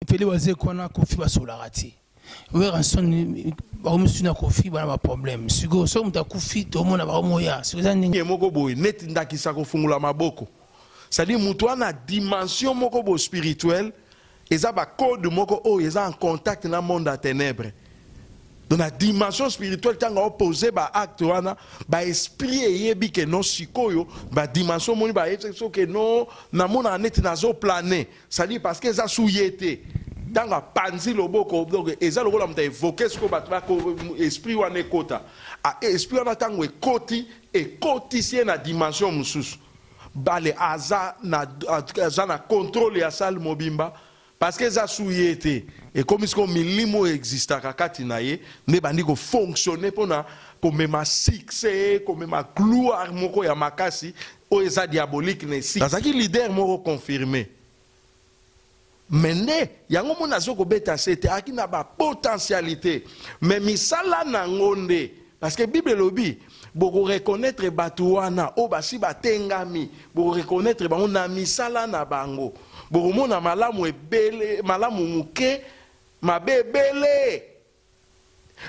Feli waze kona kofi basolarati. Oui, rançon ba musuna kofi bana ba problème. Sigo so muta kofi to mona ba moya. Sigo za ningi moko boy net ndakisa ko fungula maboko. C'est-à-dire mutu na dimension moko bo spirituelle eza ba code moko o eza en contact na monde à ténèbres. Dans la dimension spirituelle tanga opposé ba acte wana ba esprit yebi ke non sikoyo ba dimension moni ba so ke non na mona net nazo planer. C'est-à-dire parce que eza souyete. Dans la panzi loboko donc eza lokola mta évoquer ce que batba ko esprit wana ekota a esprit wana tango ekoti si na dimension mususu bale aza na contrôle ya sal mobimba parce que eza souyete et comme ce que milimo exista kakati na ye ne bandi ko fonctionner pona comme ma succès comme ma gloire moko ya makasi o eza diabolique ne si azaki leader moko confirmé. Mende yango mona zoko beta sete akina ba potentialité mais misala na ngonde parce que Bible lobi boko reconnaître batuana o basi batengami boko reconnaître bango na misala na bango boko mona malamu ebele malamu muke mabebele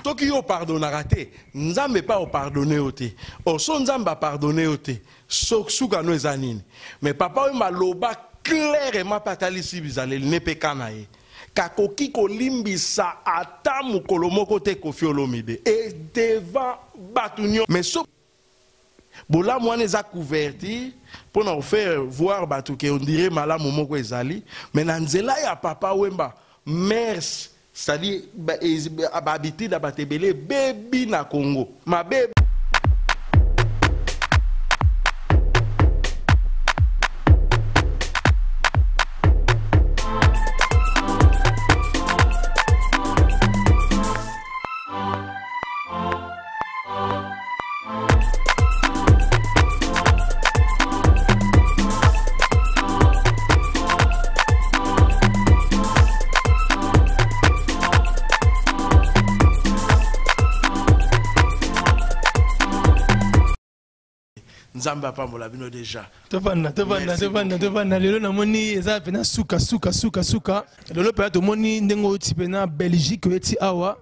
toki yo pardonnera te nzambe pas o pardonner ote o so nzamba pardonner ote suka no ezanini mais papa o maloba clairement patalisi bizaleli ne pekanaye kakoki kolimbisa ata mukolo moko te Koffi Olomide et devant batunyo mais so bola mwana eza couverture pour nous faire voir batu ke on dirait malamu moko ezali mais na nzela ya papa Wemba mers c'est-à-dire habitude à batebele bebi na Congo ma bebe Nzamba pambola bino déjà. Tevana lelo na moni eza pena suka. Lelo pena to moni ndengo ti pena Belgique eti awa.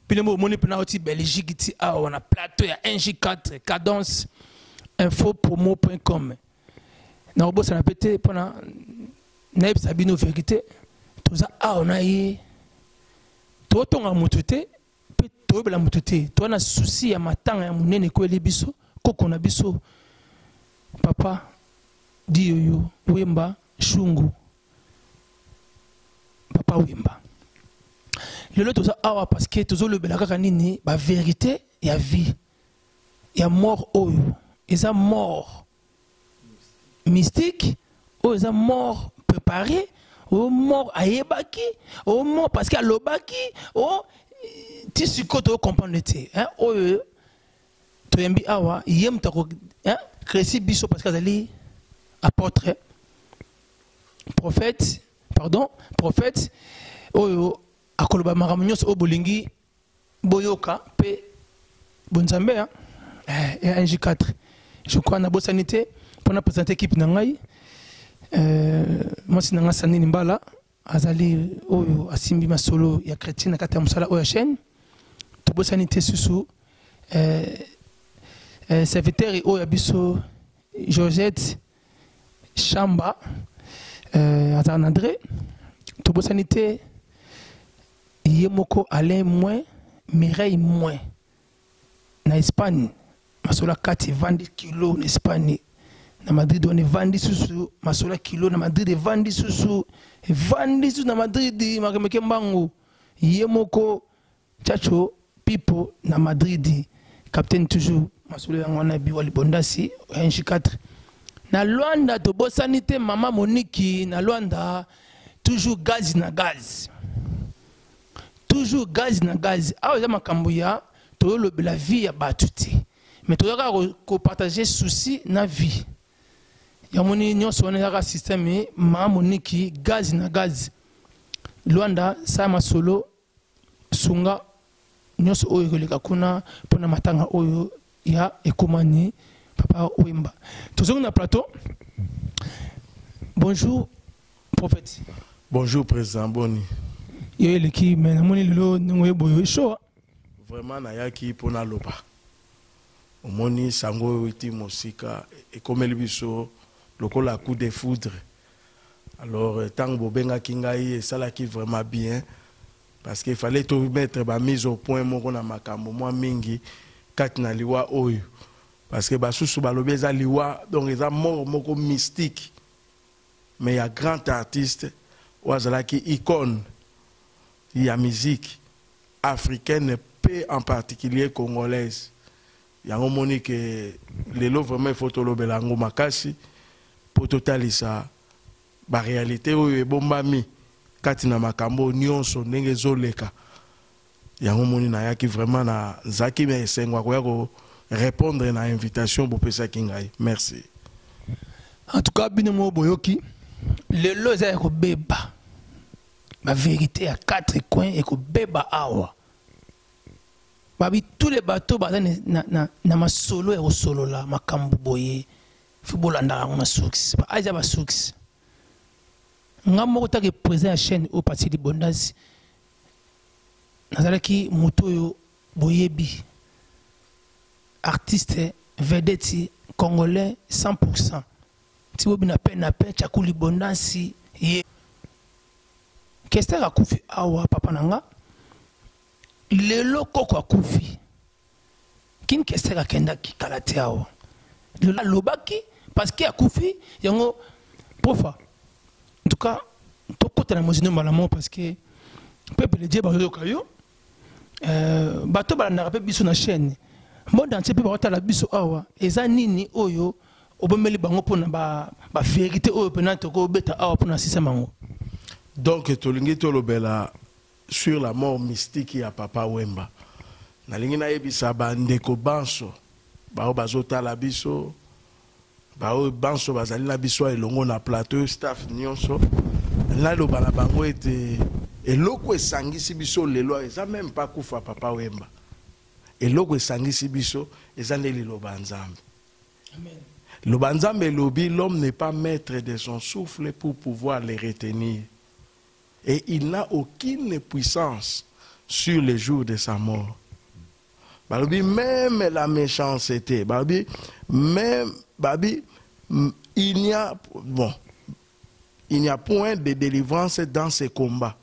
Pile mo moni pena oti Belgique ti awa na plateau ya 1J4 cadence infopromo.com. Na obosa na pété pona naib sabino vérité. Toza awa na yi. To tonga mutute pe to bela mutute. To na souci ya matanga ya munene ko elibiso koko na biso. Papa Dioyo Wemba Shungu Papa Wemba lelo toza awa parce que tozo le belaka nini ba vérité ya vie ya mort oyo eza mort mystique oyo eza mort préparé o mort ayebaki o mort parce que alobaki o tisiko to comprendre te hein oyo to yembi awa yem ta ko hein Créci biso parce que ali apôtre prophète oyo akoloba maramunyos o bolingi boyoka pe bonzambe hein 1J4 je crois na bosanité pour na présenter équipe na ngai moi sinanga sanini mbala azali oyo asimbi masolo ya chrétien na kati ya musala oyo chaîne to bosanité susu serviteur oyo biso Georgette Chamba Azan André to sanité yemoko Alain moins Mireille moins na Espagne masola 4 vandi kilo na Espagne na Madrid on vandi susu masola kilo na Madrid vandi susu na Madrid makemeke mbango yemoko chacho pipo na Madrid capitaine toujours masolo ngona biwa libondasi 1J4 na Luanda to bosanité mama Monique na Luanda toujours gaz awa za makambo ya to le la vie ya batuti mais to ka ko partager souci na vie ya moni nyonso wana ya système mama Monique gaz Luanda sa masolo sunga nyonso oyo koleka kuna pona matanga oyo ya ekomani Papa Wemba. Toujours na plateau. Bonjour, prophète. Bonjour président Boni. Yo eleki mais namoni lelo ngoye boyo show. Vraiment nayaki pona loba. Omoni sango iti mosika et comme le biso lokola coup de foudre. Alors tant bobenga kingai et ça là qui vraiment bien parce qu'il fallait tout mettre ba mise au point moko na makambo moi mingi kati na liwa oyo parce que basusu balobi eza liwa donc eza mort moko mystique mais il y a grand artiste ouazala qui icône il y a musique africaine peu en particulier congolaise il y a un moni que lelo vraiment faut tolobela ngo makasi pour totalisa ba réalité oyo ebombami kati na makambo nyonso ndenge zoleka yango moni na yaki vraiment na zaki me sengwa ko répondre na invitation pour pesa kingai merci En tout cas binemo boyoki lelo za ko beba ma vérité à quatre coins et ko beba awa babi tous les bateaux baza na masolo et solo la makambo boye fibolanda ngoma succès ba aja ba succès ngamo kotake présent à chaîne au parti de Bondazi nazalaki mutoyo boyebi artiste vedette congolais 100% tiwobi na pe chakuli Bondazi ye kester akufi awa papa nanga lelo koko akufi kin kester akenda ki kalate awa lelo lobaki parce que akufi yango profa. En tout cas, tout est dans la malamon parce que peuple de Dieu va yo bateau ba na rappel biso na chaîne monde entier peut ba la biso awa eza nini oyo obomeli bango pona ba vérité oyo penante ko beta awa pona sisa mango. Donc tolingi tolobela sur la mort mystique ya Papa Wemba nalingi na yebisa ba ndeko banso ba bazota la biso bao banso bazali na biso elongo na plateau staff nyonso la loba na bango ete eloko esangisi biso lelo eza même pas kufa Papa Wemba eloko esangisi biso eza ndeli loba nzambe. Amen. Loba nzambe lobi l'homme n'est pas maître de son souffle pour pouvoir les retenir et il n'a aucune puissance sur les jours de sa mort. Balobi même la méchanceté balobi même babi il n'y a point de délivrance dans ces combats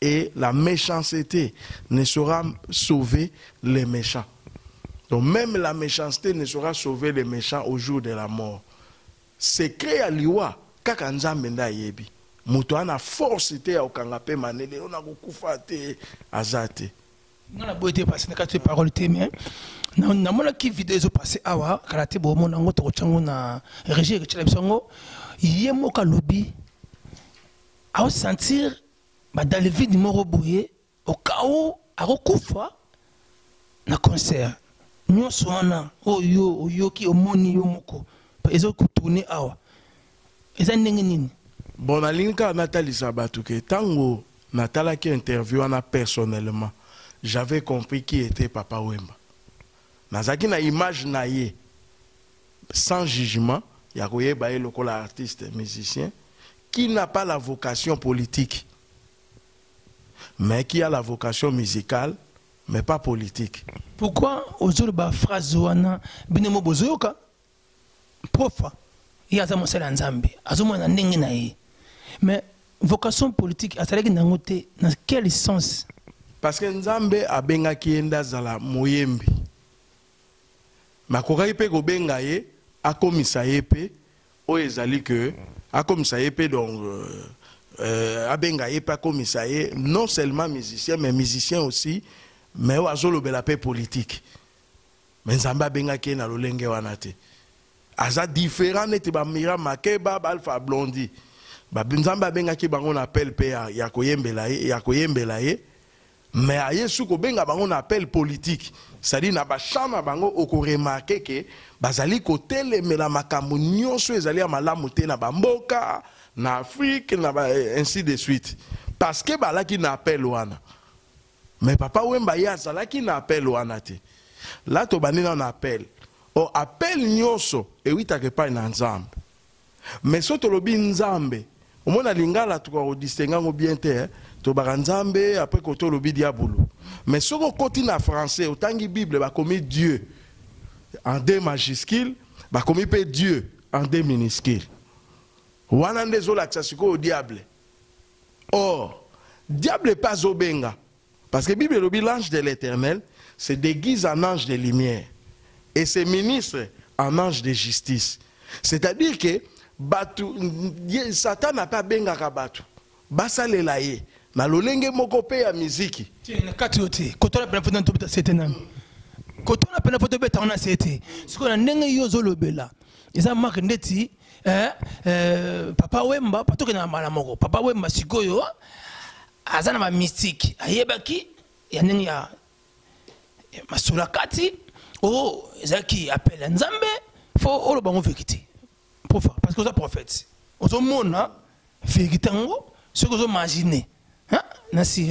et la méchanceté ne saura sauver les méchants. Donc même la méchanceté ne saura sauver les méchants au jour de la mort. Secret à liwa kaka nzambe nda yebi muto ana force te ya okanga pe manele ona kokufa te azate. Non la beauté parce que quand parole te mais na mona ki vidéo zo passé awa karate bo mona ngo to chango na régie que tshela bisongo yemo ka lobi a sentir ba dans le vide moro boye au cas où a kokufa na concert nyonso wana oyo ki omoni yo moko ezo ko tourner awa eza ndenge nini. Bon alinka Nathalie Sabatuke tango Natala qui interview ana personnellement j'avais compris qui était Papa Wemba. Nazaki na image na ye sans jugement, ya koye baye lokola artiste musicien qui n'a pas la vocation politique mais qui a la vocation musicale mais pas politique. Pourquoi aujourd'hui ba phrase wana binemo bozoyoka profa ya za mosela nzambe azomo na ndenge na ye mais vocation politique asalaki nango te na quel sens? Parce que Nzambe abenga kienda zala moyembi. Makoka ipe ko benga ye akomisa ye pe o ezali que akomisa ye pe donc abenga ye pa komisa ye non seulement musicien mais musicien aussi mais o azolo bela pe politique. Mais Nzambe abenga ki na lolenge wana te. Aza différent neti ba Mira Makeba ba Alpha Blondy. Ba Nzambe abenga ki bango na appel pe ya koyembela ye mais aye suko benga bango na appel politique c'est-à-dire na ba chama bango oko remarquer que bazali ko telemela makambo nyonso ezali ya malamu te na bamboka na Afrique na ainsi de suite parce que balaki na appel wana mais Papa Wemba ya azalaki na appel wana te là to banina na appel o appel nyonso ewitake pa na Nzambe mais so tolobi Nzambe Au moins na lingala tu ko distinguer ngo bien te to baranzambe après koto lobi diabolo. Mais ce qu'on continue en français autant que Bible ba commis Dieu en D majuscule, ba commis pe Dieu en D minuscule. Wana ndezo la tsasiko au diable. Or, diable n'est pas obenga parce que Bible lobi l'ange de l'Éternel se déguise en ange de lumière et se ministre en ange de justice. C'est-à-dire que batu, Satan n'a pas benga kabatu. Basa le laye. Na lolenge moko pe ya miziki. Na katiote. Koto na pena foto ntobita sete na. Koto na pena foto beta ona sete. Siko na ndenge yo zolobela. Eza mark ndeti Papa Wemba patoke na mala moko. Papa Wemba sikoyo azana ma mystique. Ayebaki ya ndenge ya masula kati. Oh, ezaki appelle Nzambe. Faut olo bango vérité. Parce que vous êtes prophète. Vous êtes mon vérité. Ce que vous imaginez. Nasi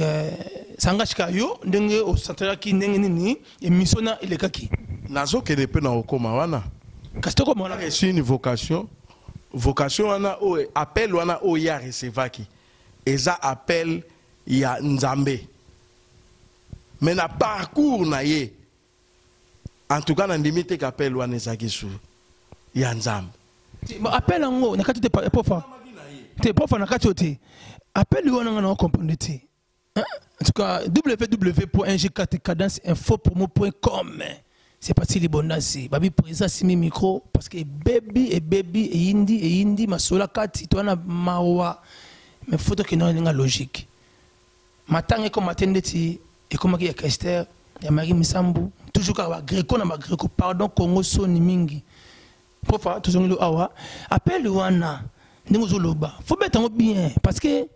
sangashika yo ndenge o central ki ndenge nini emisona elekaki. Nazo ke de pe na okoma wana. Kasto ko mona reçu une vocation. Vocation wana o appel wana o ya recevaki. Eza appel ya Nzambe. Mais na parcours na ye. En tout cas na ndimite qu'appel wana ezaki su ya Nzambe. Appel ngo na kati te pofa. Te pofa na kati ote. Appel yo na na comprendre te. En tout cas www.ng4cadenceinfopromo.com. C'est parti libondasi. Babi présent simi micro parce que baby et indi masola kati to na mawa. Mais photo qui non nga logique. Matanga comme matendeti et comme ki ya Esther ya Marie Misambu toujours ka Greco na Greco pardon Congo soni mingi. Pofa tozongelo awa appel wana ndingo zoloba faut mettre bien parce que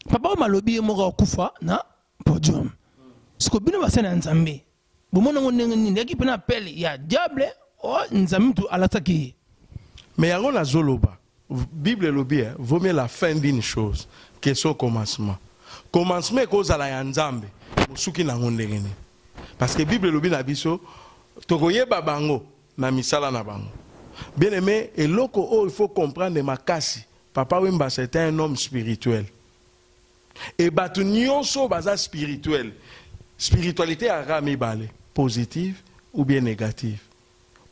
papa malobi moko kufa na podium siko bino basana Nzambe bomona ngonenge nini yaki pena appel ya diable o Nzambe tu alataki mais yango na zoloba Bible lobi vaut mieux la fin d'une chose que son commencement cause à la Nzambe musuki na ngondenge ni parce que Bible lobi na biso tokoyeba bango na misala na bango. Bien aimé, et loko il faut comprendre makasi. Papa Wemba c'était un homme spirituel. Et batu nyonso baza spirituel. Spiritualité a rami balé, positive ou bien négative.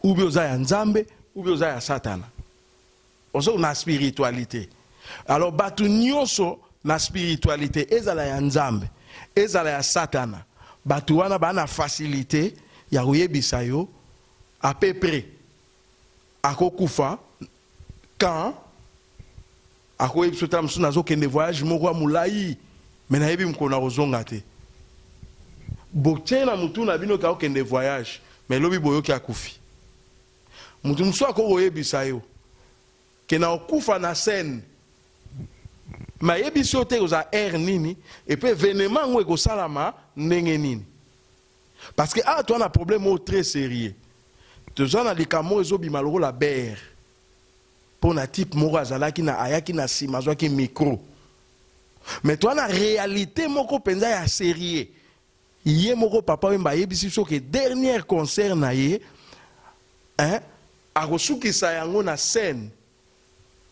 Ou bien oza ya Nzambe ou bien oza ya Satana. Ozo na spiritualité. Alors batu nyonso na spiritualité ezala ya Nzambe, ezala ya Satana. Batu wana ba na facilité ya koyebisa yo à peu près. Ako kufa quand ako yebisota msu nazo kende voyage moko mulai mena yebi mkona ozonga te bokte na mutu na bino ka okende voyage mais lobi boyoki akufi mutu msu ako oyebisa yo kena okufa na scène ma yebiso te oza air nini et puis événement ngo ekosalama ndenge nini parce que toi na problème très sérieux. Tous on a des camo ezobima loko la ber. Pour na type moko azalaki na ayaki na sima zwaki micro. Mais toi na réalité moko penza ya sérieux. Yé moko papa Wemba yebisi so que dernier concert na ye akosuki sa yango na scène.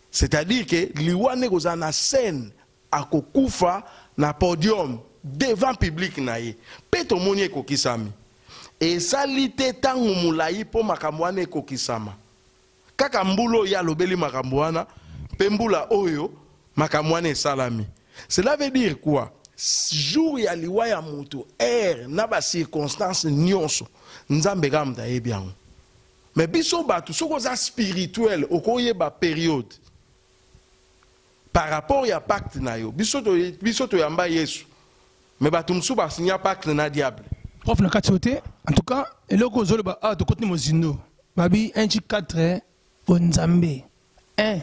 C'est-à-dire que liwane goza na scène akokufa na podium devant public na ye. Peto moni ekokisami. Et salite tangu mulai po makamwane kokisama. Kaka mbulo ya lobeli makamwana, pembula oyo makamwane salami. Cela veut dire quoi? Jour ya liwa ya mutu, na ba circonstance nyonso, Nzambe gamda ebiango. Mais biso batu, soko za spirituel, okoye ba période. Par rapport ya pacte na yo, biso to yamba Yesu. Mais batu msu ba signa pacte na diable. Prof na katiote, en tout cas, et là qu'on zolo ba de côté mozindo. Babi 1-4 Nzambe 1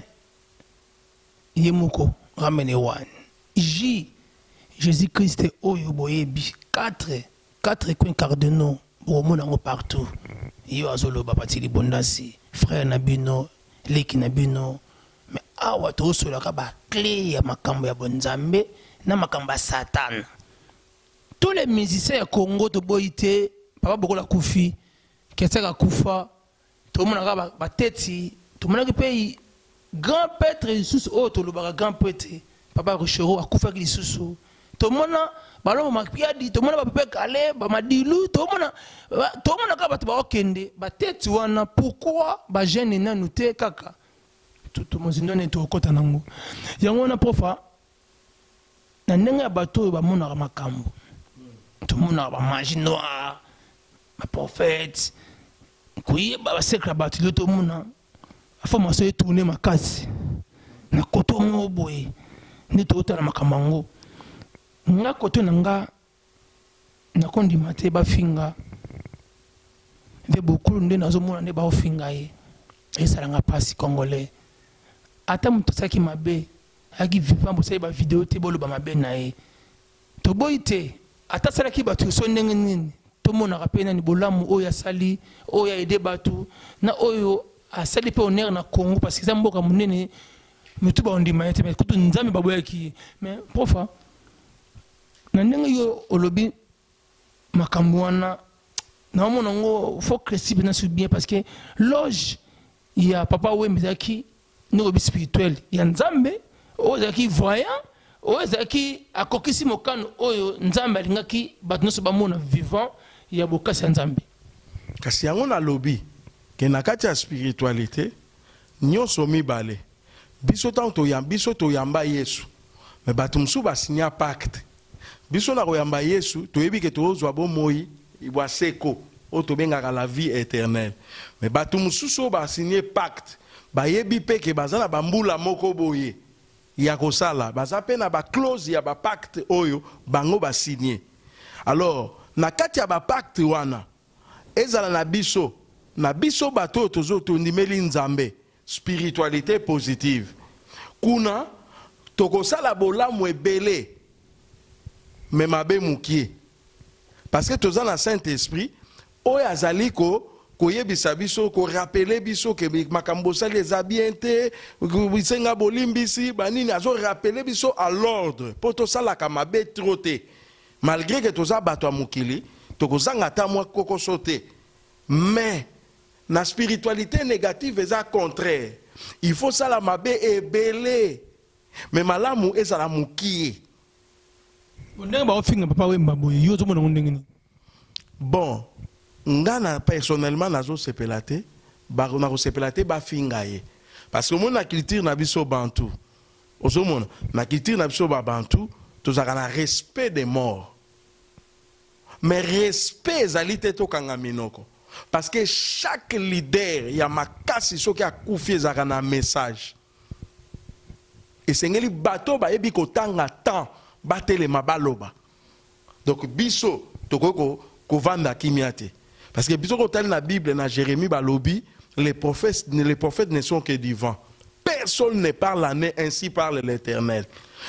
Yemoko ramene 1 J Jésus-Christ oyo boyebi 4 coins cardinaux bomona ngo partout. Yo azolo ba patili bondasi frère Nabino, leki Nabino. Mais awa to sola ka ba clé ya makambo ya Nzambe na makambo ya Satan. Tous les musiciens Congo to boité papa bokola kufi ketsaka kufa to mona ka ba teti to mona ke pays grand prêtre lisusu oyo tolobaka grand prêtre papa Rochero akufaki lisusu tomona balo makiadi tomona bapepe kale bamadilu tomona ka bato baokende bateti wana pourquoi ba jeune nanu te kaka tout mozindo ne tokota nango yango na profa na ndenge ya bato oyo bamonaka makambo tomonaka bamagie noire baprophète koyeba basekla bato lio tomona information etourne makasi na koto ngo boye nde tokotala makambo yango nga koto na nga nakondima te bafinga ve bokulu nde nazomona nde baofinga ye esalanga mpasi congolais ata moto asalaki mabe ayaki vivant bosali bavideo te boloba mabe na ye toboyi te ata asalaki bato yoso ndenge nini tomonaka mpe nani bolamu oyo asali oyo aede bato na oyo asali mpe honneur na Congo parce que eza mboka monene motu baondima ye te mais kutu nzambe baboyaki ye mais profa na ndenge yo olobi makambo wana naomona ngo faut créer bien sur bien parce que loge ya papa Wembe ezalaki norobi spirituel ya nzambe oyo ezalaki voyant oyo ezalaki akokisi mokano oyo nzambe alingaki bato nyonso bamona vivant ya bokasi ya nzambe kasi yango nalobi ke na kati ya spiritualité nyonso mibale biso ntango biso toyamba Yesu me bato mosusu basinya pacte biso na koyamba Yesu toyebi ke tozwa bomoi bwa seko oyo tobengaka la vie éternelle me bato mosusu oyo basinye pacte bayebi mpe ke baza na bambula moko boye ya kosala baza mpe na baclose ya bapacte oyo bango basinye alors na kati ya bapacte wana ezala na biso bato oyo tozotondimeli nzambe spiritualité positive kuna tokosala bolamu ebele me mabe mukie parce que toza na Saint-Esprit oyo azali koyebisa biso korapele biso ke makambo osali eza bien te bisenga bolimbisi banini azorapele biso à l'ordre mpo tosalaka mabe tro te malgré que toza bato ya mokili tokozanga ata mwa kokoso te mais na spiritualité négative eza contraire il faut sala mabe ebele mais malamu ezala mokie ndenge baofinga papa Wemba boye yo ozomona ngo ndenge nini bon nga personnellement nazosepela te nakosepela te bafinga ye parce que omona na culture na biso bantu ozomona na culture na biso babantu tozalaka na respect des morts mais respect ezali te tokanga minoko parce que chaque leader ya makasi soki akufi ezalaka na message esengeli bato bayebi kotanga temps batelema baloba donc biso tokoki kovanda kimia te parce que biso kotali na Bible na Jérémie balobi les prophètes ne sont que du vent personne ne parle en eux, ainsi parle l'Éternel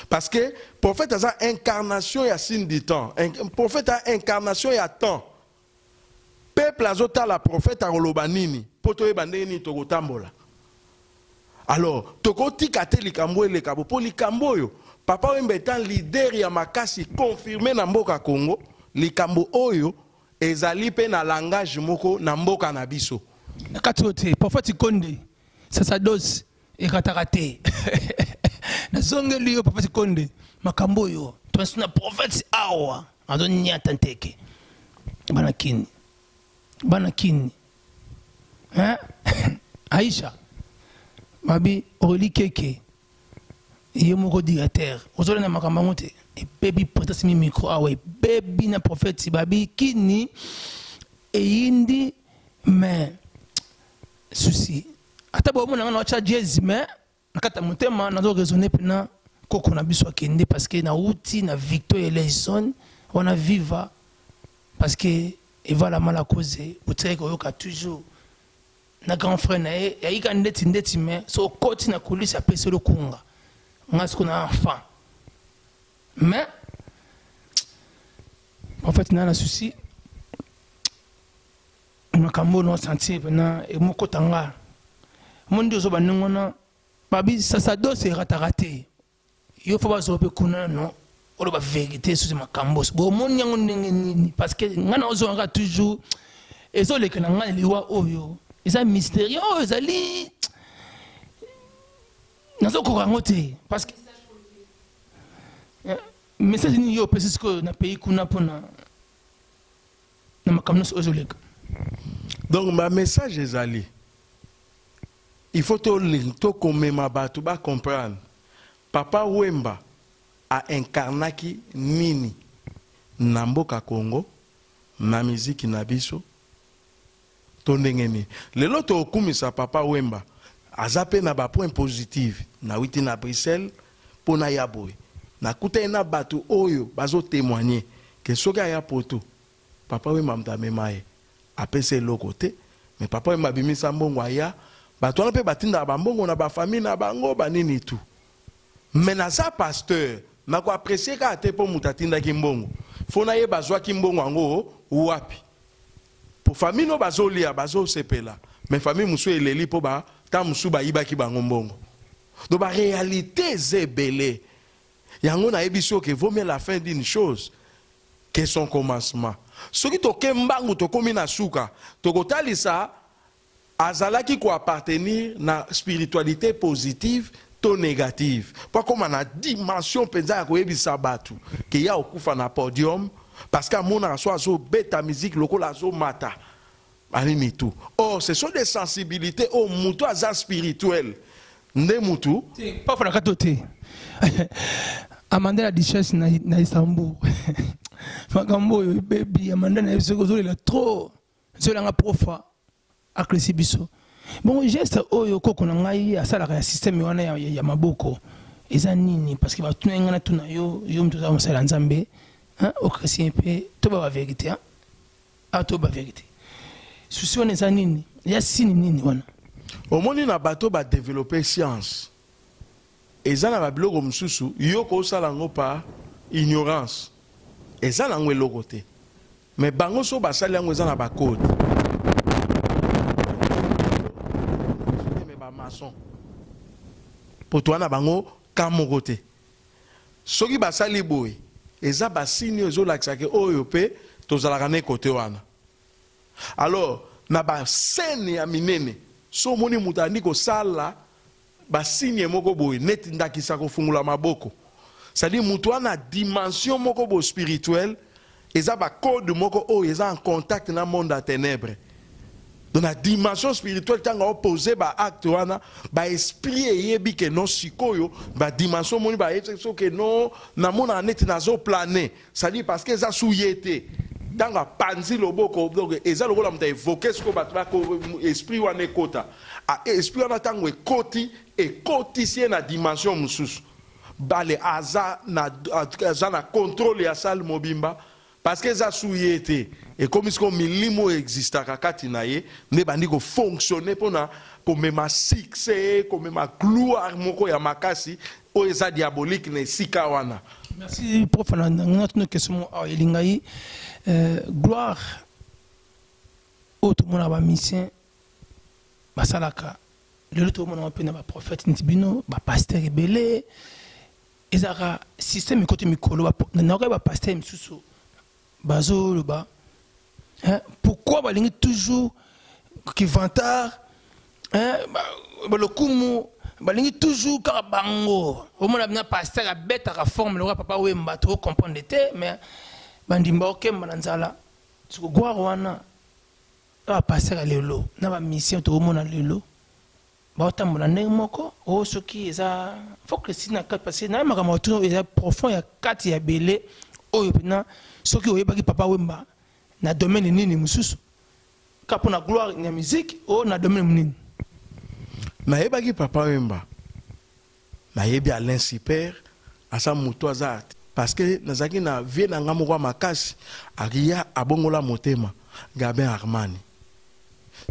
parce que prophète a incarnation ya signe du temps prophète a incarnation ya temps peuple azota la prophète akoloba nini po toyeba ndenge nini tokotambola alors tokotika te likambo eleka po likambo oyo papa Wemba étant leader ya makasi confirmé na mboka Congo likambo oyo ezali pe na langage moko na mboka na biso na kati ote prophète Konde sacerdoce ekataka te nazongeli yo prophète Konde makambo oyo tonsina prophète awa azonyata nteke bana kini hein Aisha babi oreli keke ye moko directeur ozolena makambo ngo te ebebi potasi mi micro awa ebebi na prophète babi kini eyindi mais souci ata bomona nga na wacha jazz mais nakata motema nazo raisonner pena koko na biso akende parce que na uti na Victor Eleison wana viva parce que eva la mala cause utseke koyoka toujours na grand frère na ye yika ndeti mais so koti na kulisa apesa lokunga ngasiko na enfant mais en fait na souci makambo no sentir pena e moko tanga mondi ozo baningona babi sacerdoce raté yo faut bazo pe kuna no olo ba vérité sur makambo bo moni yango ndenge nini parce que ngana ozo nga toujours ezo lekana ngana liwa oyo eza mystérieux ezali nazo ko rangote parce que message ni yo pesi ko na pays kuna pona na makamno so ozoleka. Donc ma message ezali il faut to komema bato ba comprendre Papa Wemba a incarnaki nini na mboka Congo na miziki na biso to ndenge nini. Lelo to okumisa Papa Wemba aza pe na ba point positif na witi na Bruxelles pona ya boy na kuta na bato oyo bazo témoigner que soki aya poto Papa Wemba mtamema ye apese loko te mais Papa Wemba bimisa mbongo aya bato wana pe batinda ba mbongo na ba famille na bango banini tout. Mais na sa pasteur na ko apprécier ka te po mutatinda ki mbongo fona ye bazwa ki mbongo ango wapi pour famille no bazolia bazo sepela mais famille musu eleli po ba ta musu ba yiba ki bango mbongo. Donc la réalité c'est belé. Yango na ebiso que vaut mieux la fin d'une chose que son commencement. Ce qui to kembangu to komi na suka to kotalisa azalaki ko appartenir na spiritualité positive to négative. Pas comme na dimension penza ko ebisa batu que ya okufa na podium parce que mona so azo beta musique lokola zo mata. Alini tout. Or ce sont des sensibilités au mutu aza spirituel. Nde mutu pas pour la katote. Amanda la richesse na Istanbul. Makambo baby Amanda na biso ko la trop. Zolanga profa akresi biso. Bon geste oyo koko na ngai asala ka système wana ya maboko. Eza nini parce que ba tunenga na tuna yo mtu za msala nzambe. Hein au chrétien pe to ba vérité hein. A to ba vérité. Souci wana eza nini? Ya sini nini wana? Au monde na bato ba développer science. Eza na ba biloko mususu yo ko sala ngo pa ignorance. Eza na ngo eloko te. Mais bango so ba sala ngo eza na ba code. Mais ba maçon. Pour toi na bango kamoko te. Soki ba sali boy, eza ba signe ezo lakisa ke oyo pe tozalaka ne côté wana. Alors na ba scène ya minene so moni mutandi ko sala ba signe moko boy neti ndakisa ko fungula maboko. C'est-à-dire mutu na dimension moko bo spirituelle eza ba code moko o eza en contact na monde à ténèbres. Dans la dimension spirituelle tanga opposé ba acte wana ba esprit yebi ke non sikoyo ba dimension moni ba so ke non na mona neti nazo planer. C'est-à-dire parce que eza souyete tanga panzi loboko donc eza lokola mta évoquer ce ko batba ko esprit wana ekota a esprit wana tango ekoti si na dimension mususu bale aza na contrôle ya sal mobimba parce que eza souyete et comme ce ko milimo exista kakati na ye ne bandi ko fonctionner pona ko mema succès ko mema gloire moko ya makasi o eza diabolique ne sika wana. Merci prof na notre question elingai gloire autre monde ba mission basalaka le tout monde pe na ba prophète ntibino ba pasteur ebele ezaka système côté mikolo na ba pasteur misusu bazo le ba pourquoi balingi toujours qui vantard ba le kumu balingi toujours ka bango au monde na pasteur a bête à forme le Papa Wemba to comprendre te mais bandimba okemba na nzala siko gloire wana ba pasteur lelo na ba mission to mona lelo ba otambola ndenge moko o soki eza faut que sina kat parce que na makambo to eza profond ya kati ya belé oyo pena soki oyebaki Papa Wemba na domaine nini mususu ka pona gloire na musique o na domaine nini na yebaki Papa Wemba na yebi Alain Super asa muto azart parce que nazaki na vie na nga moko makasi akia abongola motema Gabin Armani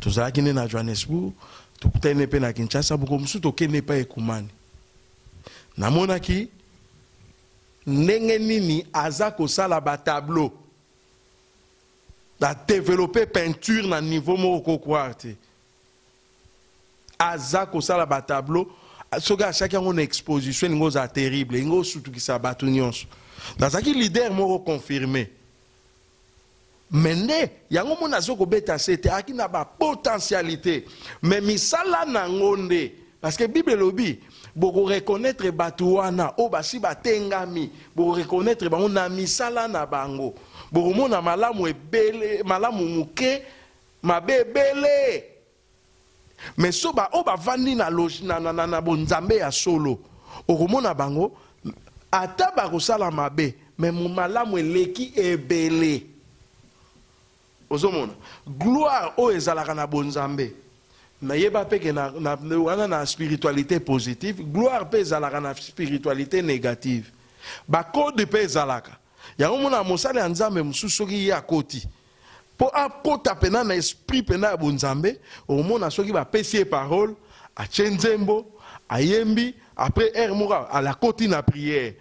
tozalaki ne na Johannesburg tukutane pe na Kinshasa boko musu tokene pa ekumani namonaki ndenge nini aza kosala ba tableau da développer peinture na niveau moko croire te aza kosala ba tableau soki à chaque une exposition ngo za terrible ngo surtout ki sa batu nyonso nazaki leader moko confirmé mende yango mona zoko beta sete akina ba potentialité mais misala na ngonde parce que Bible lobi boko reconnaître batuana o basi batengami boko reconnaître bango na misala na bango boko mona malamu ebele malamu muke mabebele mais so ba o bavandi na na bonzambe ya solo okomona bango ata bakosala mabe mais malamu eleki ebele ozomona gloire o ezalaka na bonzambe nayeba peke na spiritualité positive gloire pe ezalaka na spiritualité négative bakode pe ezalaka yango mona mosala ya nzambe mosusu soki ye akoti mpo akota pena na esprit pena ya bonzambe omona soki bapesi ye parole atie nzembo ayembi après ere moko alakoti na prière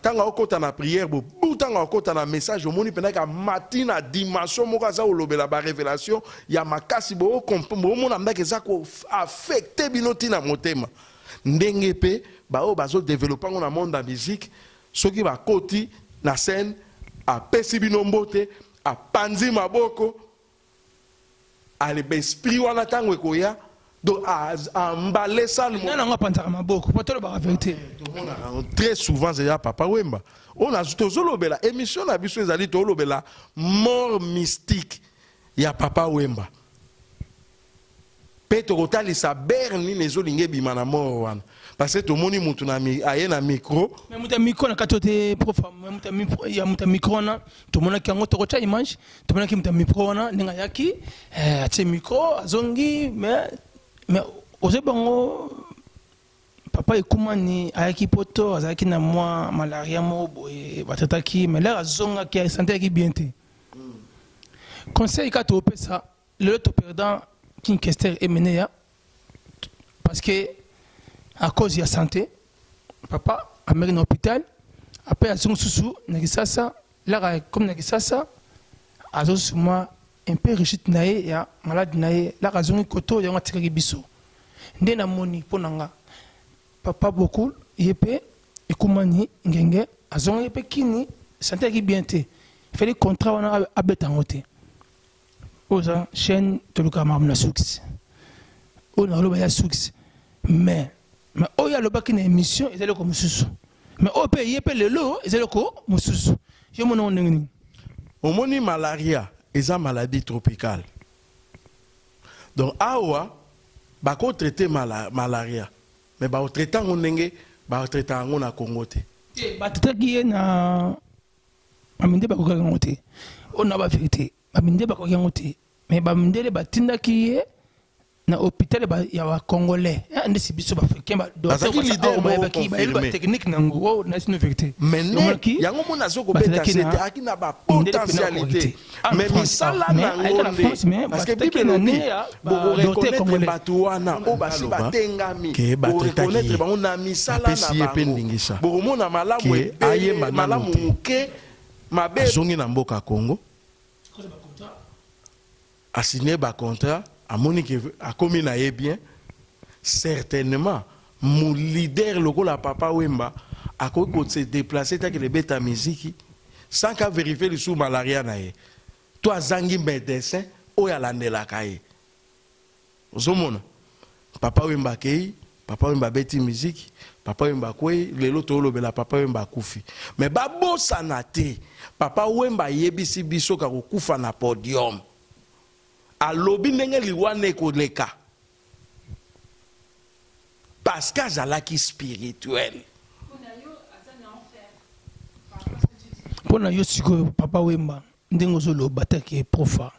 tanga okota na prière bobu tanga okota na message omoni pena ka mati na dimension moko aza olobela ba révélation ya makasi bomona ndaki eza ko affecte bino tina motema ndenge pe bao bazo développer ngo na monde ya musique soki bakoti na scène apesi bino mbote apanzi maboko ale esprit wana tango ekoya donc emballé ça très souvent c'est Papa Wemba on a tozolobela émission na biso ezali tolobela mort mystique ya Papa Wemba pe tokotalisa berni nezolinga ebima na mort wana parce que tomoni mutu na aye na micro mais muta micro na katote profa muta micro na tomona ki yango tokocha image tomona ki muta micro na ninga yaki atie micro azongi mais oze bango papa ekumani ayaki poto azalaki na mwa malaria mo boye batataki mais là azonga ki santé ki bien te conseil ka to pesa le to perdant Kinchester est mené ya parce que à cause de la santé papa a mené dans l'hôpital après à son sous nakisasa là comme nakisasa a zo moi un peu rigide nae ya malade nae la raison koto ya ngatika biso nde na moni ponanga papa beaucoup yepe ekumani ngenge azonga yepe kini santé ki bien te il fallait contrat wana abeta ngote oza chaîne toluka mamna succès on a loba ya succès mais oya loba ki na émission ezali ko mususu mais o pe yepe lelo ezali ko mususu je mona ndengini omoni malaria eza maladie tropicale donc awa bako traiter malaria mais ba traiter ngo ndenge ba traiter ngo na Congo te ba traiter ki na aminde ba ko ngo te on a ba vérité aminde ba ko ngo te mais ba mindele ba tinda ki na hôpital ya wa congolais ande si biso ba africain ba docteur ba technique nango na sino vérité mais yango mona zoko beta c'était akina ba potentialité mais misala nango parce que bible lobi bo reconnaître batuana o basi batengami bo reconnaître ba on a misala na ba bo mona malamu ayemba malamu muke mabe zongi na mboka Congo a signé ba contrat a Monique a commis na bien certainement mon leader local la Papa Wemba a se déplacer tant que les bêta musique sans qu'à vérifier le sous malaria na ye toi zangi médecin o ya landela kaye ozomona Papa Wemba kei Papa Wemba beti musique Papa Wemba kwe lelo to lobela Papa Wemba kufi mais babo sanate Papa Wemba yebisi biso ka kufa na podium alobi ndenge liwane koleka parce que azalaki spirituel pona yo siko Papa Wemba ndenge ozoloba take profa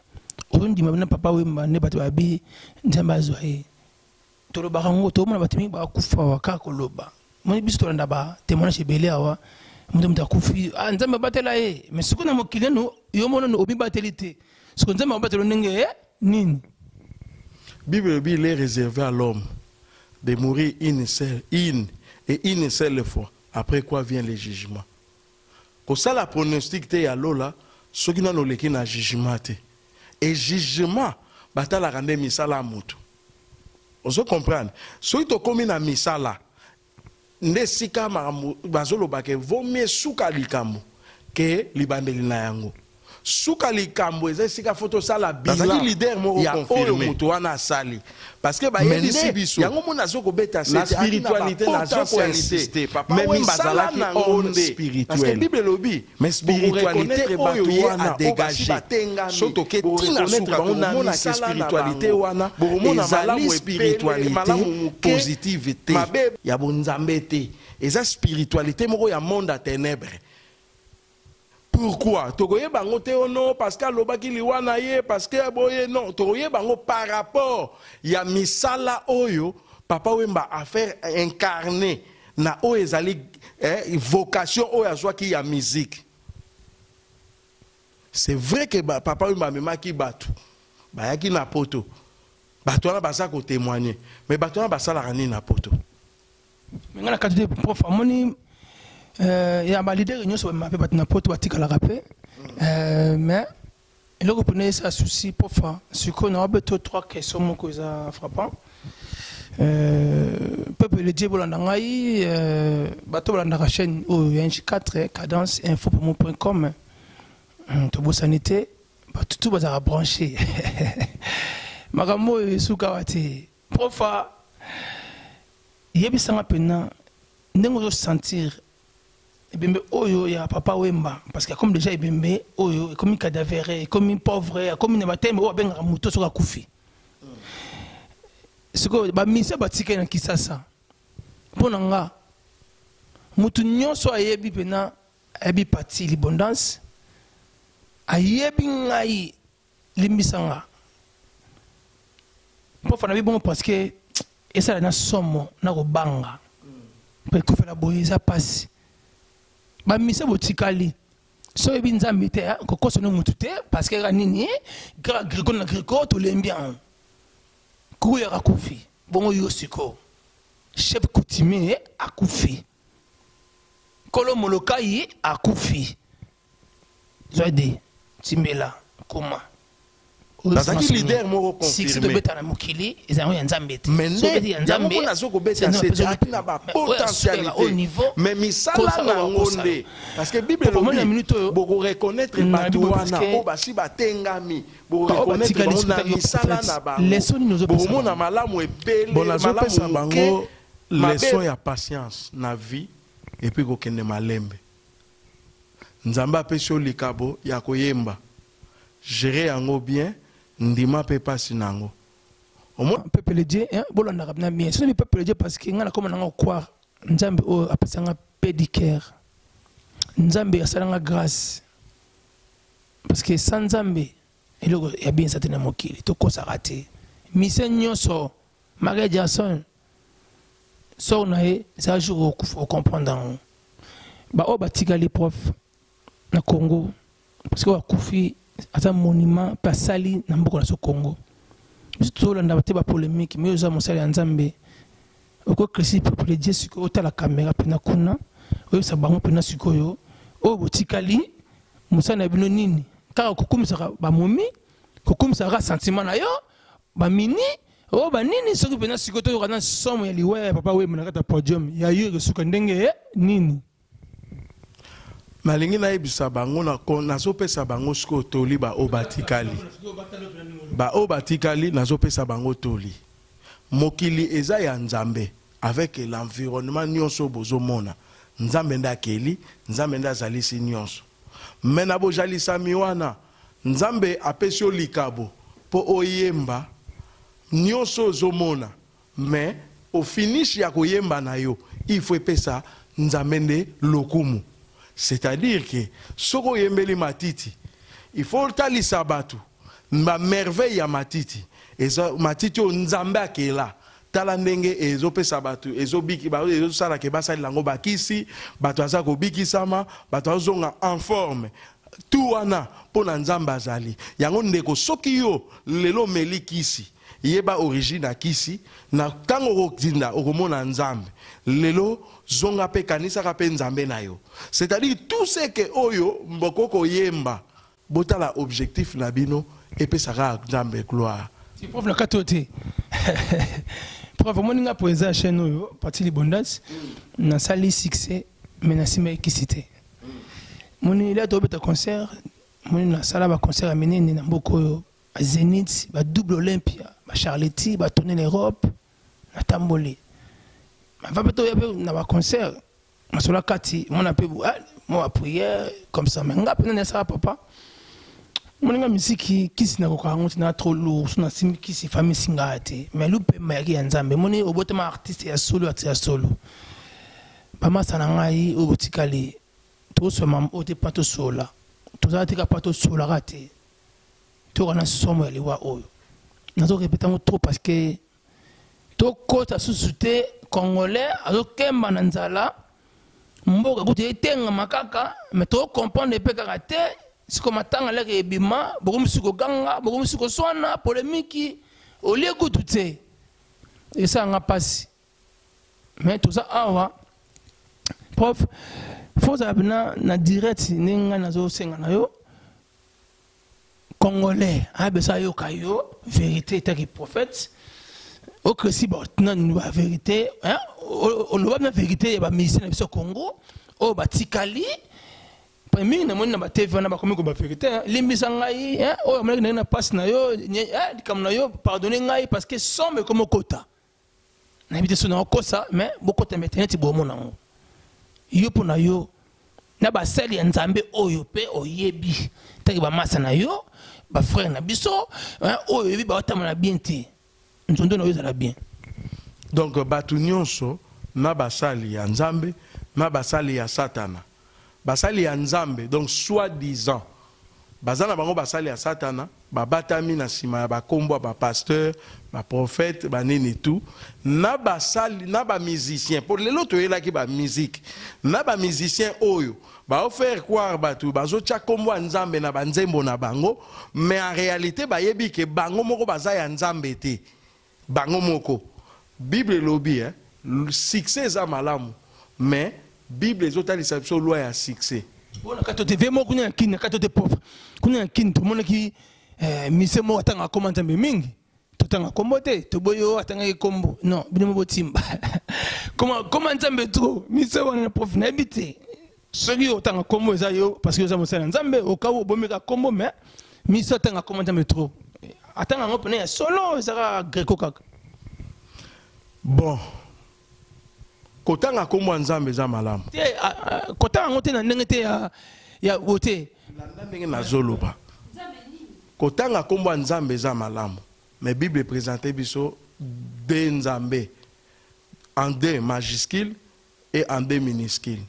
ondima na Papa Wemba ne bato babi nzamba azwaye tolobaka ngo tomona bato mingi bakufa waka koloba moni biso tolanda ba témoignage ebele awa mutu akufi nzambe batela ye mais siko na mokili no yo mona no obi bateli te siko nzambe batelo ndenge nini Bible il est réservé à l'homme de mourir une seule fois après quoi vient le jugement ko ça la pronostic te ya lola soki na loleki na jugement te et jugement batala rande misala mutu ozo comprendre soki to komi na misala nde sika bazoloba ke vaut mieux suka likambo ke libandeli na yango suka likambo eza sika photo sala bilan leader moko ya oyo moto wana sali parce que ba yebisi biso yango mona zoko beta la spiritualité na zoko insister papa même bazalaki homme spirituel parce que bible lobi mais spiritualité oyo ye a dégager soto ke tina suka mona ke spiritualité wana ezali spiritualité positivité ya bonzambe te eza spiritualité moko ya monde à ténèbres. Pourquoi? Togoye bango te non parce que lobaki liwana ye parce que boye non togoye bango par rapport ya misala oyo papa wemba affaire incarné na oyo ezali vocation oyo azwaki ya musique. C'est vrai que papa wemba memaki batu bayaki na poto bato wana baza ko témoigner mais bato wana basala rani na poto mais ngana kati prof amoni ya ba leader nyonso ba mape na poto batika la rapé mais eloko pone ça souci prof siko na beto 3 questions moko za frappant peuple le diable na ngai bato ba na chaîne o NJ4 cadence info.com to bo sanité bato tout bazara branché makambo suka wate prof yebisanga pena ndengo zo sentir ebembe oyo ya papa wemba parce que comme déjà ebembe oyo comme cadavre comme pauvre comme ne batembe o benga muto soka kufi siko ba misa batika na kisasa pona nga mutu nyonso ayebi pena ayebi parti l'abondance ayebi ngai limbisanga prof na bibongo parce que esa na somo na ko banga pe ko fela boye za passe ba mise botikali so ebi nzambe te ko koso no mutu te parce que nini griko na griko to lembian ku ya kufi bongo yosiko chef coutumier akufi kolo molokai akufi zoide timbela koma bazaki leader moko confirmé betana mokili ezango ya nzambe te nzambe yango nazo ko beta c'est akina ba potentialité mais misala na ngonde parce que bible lobi boko reconnaître batuana o basi batengami boko reconnaître na misala na ba boko mona malamu ebele malamu bango leçon ya patience na vie et puis ko kende malembe nzambe apesio likabo ya koyemba gérer yango bien ndima pe pasi nango omo peuple de Dieu hein bolanda kabna bien c'est le peuple de Dieu parce que ngana comme nanga croire nzambe o apesanga pédicure nzambe asalanga grâce parce que sans nzambe eloko ya bien satana mokili to kosa raté mission nyonso Maria Jackson so na e ça jour au comprendre ba o batika les profs na Congo parce que akufi ata monument pasali na mboko na so Congo tout là ndabate ba polémique mais oza mosali ya nzambe oko krisi peuple Dieu siko ota la caméra pena kuna oyo sabango pena siko yo o botikali musana bino nini kaka kokumisa ba momi kokumisa ra sentiment na yo ba mini o ba nini soko pena siko to kana somo ya liwe papa we mona kata podium ya yo suka ndenge nini malingi na ebisa bango na zopesa bango siko toli ba obatikali nazo pesa bango toli mokili eza ya nzambe avec l'environnement nyonso bozomona nzambe ndakeli nzambe ndazalisi nyonso mena bojalisa miwana nzambe apesio likabo po oyemba nyonso zomona mais au finish ya koyemba na yo il faut pesa nzambe nde lokumu. C'est-à-dire que soko yembeli matiti il faut talisa batu ma merveille ya matiti ezo matiti o nzambe akela tala ndenge ezopesa batu ezobiki ba ezosala ke basali lango bakisi batu aza ko bikisama batu azonga en forme tout wana pona nzambe azali yango ndeko soki yo lelo melikisi yeba origine akisi na tango okinda okomona nzambe lelo zonga pe kanisa ka pe nzambe na yo c'est-à-dire tout ce que oyo mbokoko yemba botala objectif na bino epesaka nzambe gloire si prof na katote prof moninga poeza chaîne oyo parti l'abondance na sali succès mais na sima ekisité moni la to beta concert Moi na sala ba concert à minene na mboko à Zénith, ba double Olympia, ba Charletti, ba tourner l'Europe, na tamboli. Ma va beto yabe na ba concert. Ma sola kati, mon appel moi prière comme ça mais nga pena ça papa. Mon nga musique qui sina ko kango na trop lourd, na sim qui si famille singate. Mais lupe mayaki ya nzambe. Moni obotema artiste ya solo ya solo. Pama sana ngai obotikali. To so mam ote pato sola. To za tika pato sola rate. To kana somo ya liwa oyo. Nazo répéter trop parce que to kota susute congolais azo kemba na nzala. Mboka kuti etenga makaka mais to comprendre pe karaté c'est comme atanga la ebima beaucoup musiko ganga beaucoup musiko swana polémique au lieu que tout c'est et ça nga passe mais tout ça awa prof faut abna na direct ninga nazo senga na yo congolais abesa yo kayo vérité taki prophète au Crécy non la vérité hein on ne va pas la vérité ba ministère na Congo au batikali premier na moni na ba TV na ba komi ko ba vérité limbisa ngai hein o amana na passe na yo comme na yo pardonner ngai parce que sombe comme kota na habité so na kosa mais beaucoup te mettre ti bomo na yo po na yo na ba sali ya nzambe oyo pe oyebi taki ba masa na yo ba frère na biso hein oyo yebi ba otama na bien te ntondo na yo za bien. Donc batu nyonso na basali ya nzambe na basali ya satana. Basali ya nzambe donc soi-disant bazana bango basali ya satana babatami na sima ya bakombo ba pasteur ba prophète ba nini tout na basali na ba musicien pour lelo to yela ki ba musique na ba musicien oyo ba faire croire batu bazo tia kombo nzambe na banzembo na bango mais en réalité ba yebi ke bango moko baza ya nzambe te bango moko. Bible lobi hein succès za malamu mais Bible les autres les loi ya succès. Bon quand tu te mo kunya kin quand tu te pauvre kunya kin to mona ki mise mo atanga komanda mingi to tanga kombote to boyo atanga kombo non bino botimba comment nzambe trop mise wana prof na habité soki otanga kombo za yo parce que za mosala nzambe okawo bomeka kombo mais mise atanga komanda me trop atanga ngopene ya solo za greco kaka. Bon kotanga kombo nzambe za malamu te kotanga ngote na ndenge te ya wote na ndenge na zoloba kotanga kombo nzambe za malamu mais Bible présente biso de nzambe en D majuscule et en D minuscule